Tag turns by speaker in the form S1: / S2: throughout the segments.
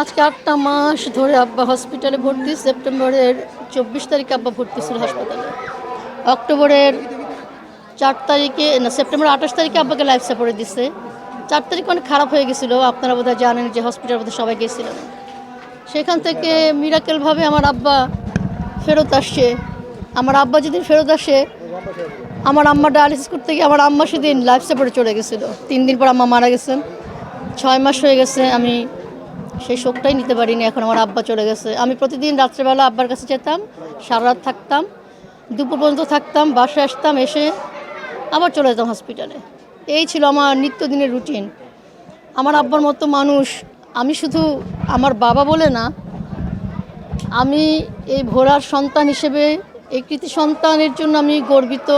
S1: আজকে ৮টা মাস ধরে আব্বা হসপিটালে ভর্তি। সেপ্টেম্বরের ২৪ তারিখে আব্বা ভর্তি ছিল হাসপাতালে। অক্টোবরের ৪ তারিখে না, সেপ্টেম্বর ২৮ তারিখে আব্বাকে লাইফ সাপোর্টে দিচ্ছে। ৪ তারিখে অনেক খারাপ হয়ে গেছিলো, আপনারা বোধহয় জানেন যে হসপিটালের মধ্যে সবাই গেছিলেন। সেখান থেকে মিরাকেলভাবে আমার আব্বা ফেরত আসছে। আমার আব্বা যেদিন ফেরত আসে, আমার আম্মা ডায়ালিসিস করতে গিয়ে আমার আম্মা সেদিন লাইফ সাপোর্টে চলে গেছিলো। ৩ দিন পর আম্মা মারা গেছেন। ৬ মাস হয়ে গেছে, আমি সেই শোকটাই নিতে পারিনি। এখন আমার আব্বা চলে গেছে। আমি প্রতিদিন রাত্রেবেলা আব্বার কাছে যেতাম, সারা রাত থাকতাম, দুপুর পর্যন্ত থাকতাম, বাসায় আসতাম, এসে আবার চলে যেতাম হসপিটালে। এই ছিল আমার নিত্যদিনের রুটিন। আমার আব্বার মতো মানুষ আমি শুধু আমার বাবা বলে না, আমি এই ভোলার সন্তান হিসেবে, এই কৃতি সন্তানের জন্য আমি গর্বিত।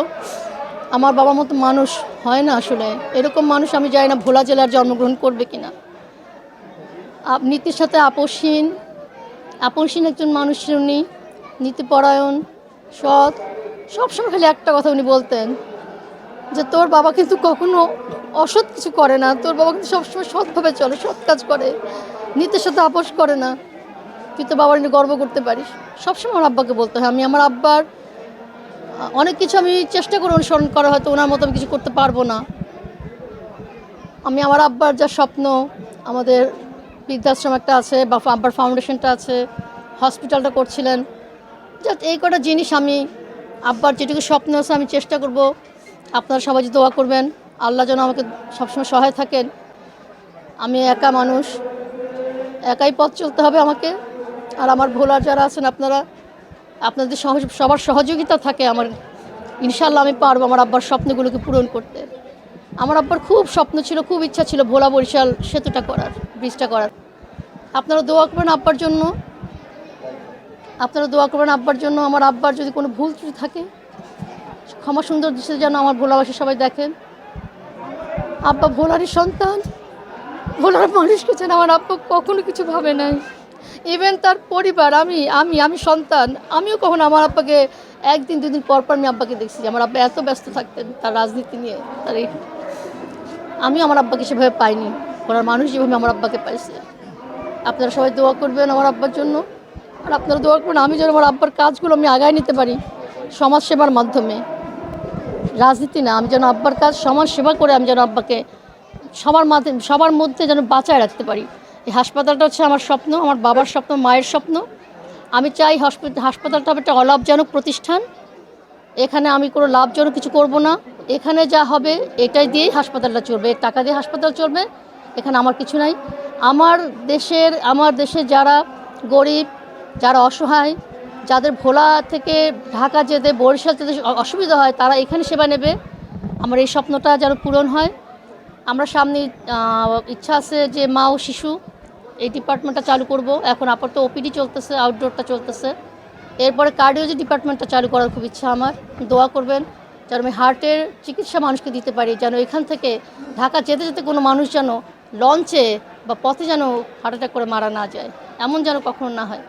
S1: আমার বাবার মতো মানুষ হয় না আসলে। এরকম মানুষ আমি জানি না ভোলা জেলার জন্মগ্রহণ করবে কিনা। নীতির সাথে আপসহীন একজন মানুষ উনি, নীতিপরায়ণ, সৎ। সবসময় খালি একটা কথা উনি বলতেন যে তোর বাবা কিন্তু কখনো অসৎ কিছু করে না, তোর বাবা কিন্তু সবসময় সৎভাবে চলে, সৎ কাজ করে, নীতির সাথে আপোষ করে না, তুই তো বাবার নিয়ে গর্ব করতে পারিস। সবসময় আমার আব্বাকে বলতে হয়। আমি আমার আব্বার অনেক কিছু আমি চেষ্টা করে অনুসরণ করা, হয়তো ওনার মতো আমি কিছু করতে পারবো না। আমি আমার আব্বার যা স্বপ্ন, আমাদের বৃদ্ধাশ্রম একটা আছে বা আব্বার ফাউন্ডেশনটা আছে, হসপিটালটা করছিলেন, জাস্ট এই কটা জিনিস আমি আব্বার যেটুকু স্বপ্ন আছে আমি চেষ্টা করব। আপনারা সবাই যদি দোয়া করবেন, আল্লাহ যেন আমাকে সবসময় সহায় থাকেন। আমি একা মানুষ, একাই পথ চলতে হবে আমাকে। আর আমার ভোলার যারা আছেন আপনাদের সবার সহযোগিতা থাকে আমার, ইনশাল্লাহ আমি পারবো আমার আব্বার স্বপ্নগুলোকে পূরণ করতে। আমার আব্বার খুব স্বপ্ন ছিল, খুব ইচ্ছা ছিল ভোলা বরিশাল সেতুটা করার, ব্রিজটা করার। আপনারা দোয়া করবেন আব্বার জন্য, আব্বার জন্য। আমার আব্বার যদি কোনো ভুল ত্রুটি থাকে, ক্ষমা সুন্দর দৃষ্টিতে যেন আমার ভোলাবাসী সবাই দেখেন। আব্বা ভোলারই সন্তান, ভোলার মানুষকে যেন আমার আব্বা কখনো কিছু ভাবে নাই। ইভেন তার পরিবার, আমি সন্তান, আমিও কখনো আমার আব্বাকে একদিন দুদিন পর আমি আব্বাকে দেখছি। আমার আব্বা এত ব্যস্ত থাকতেন তার রাজনীতি নিয়ে, আমি আমার আব্বাকে সেভাবে পাইনি। ভোলার মানুষ যেভাবে আমার আব্বাকে পাইছে। আপনারা সবাই দোয়া করবেন আমার আব্বার জন্য। আর আপনারা দোয়া করবেন আমি যেন আমার আব্বার কাজগুলো আমি আগায় নিতে পারি সমাজসেবার মাধ্যমে, রাজনীতি না। আমি যেন আব্বার কাজ সমাজ সেবা করে আমি যেন আব্বাকে সবার মধ্যে যেন বাঁচায় রাখতে পারি। এই হাসপাতালটা হচ্ছে আমার স্বপ্ন, আমার বাবার স্বপ্ন, মায়ের স্বপ্ন। আমি চাই হাসপাতালটা হবে একটা অলাভজনক প্রতিষ্ঠান। এখানে আমি কোনো লাভজনক কিছু করব না। এখানে যা হবে এটাই দিয়েই হাসপাতালটা চলবে, টাকা দিয়ে হাসপাতাল চলবে। এখানে আমার কিছু নাই। আমার দেশে যারা গরিব, যারা অসহায়, যাদের ভোলা থেকে ঢাকা যেতে, বরিশাল যেতে অসুবিধা হয়, তারা এখানে সেবা নেবে। আমার এই স্বপ্নটা যেন পূরণ হয়। আমরা সামনে ইচ্ছা আছে যে মা ও শিশু এই ডিপার্টমেন্টটা চালু করব। এখন আপাতত ওপিডি চলতেছে, আউটডোরটা চলতেছে। এরপরে কার্ডিওলজি ডিপার্টমেন্টটা চালু করার খুব ইচ্ছা আমার। দোয়া করবেন যেন আমি হার্টের চিকিৎসা মানুষকে দিতে পারি, যেন এখান থেকে ঢাকা যেতে যেতে কোনো মানুষ যেন লঞ্চে বা পথে যেন হার্ট অ্যাটাক করে মারা না যায়, এমন যেন কখনো না হয়।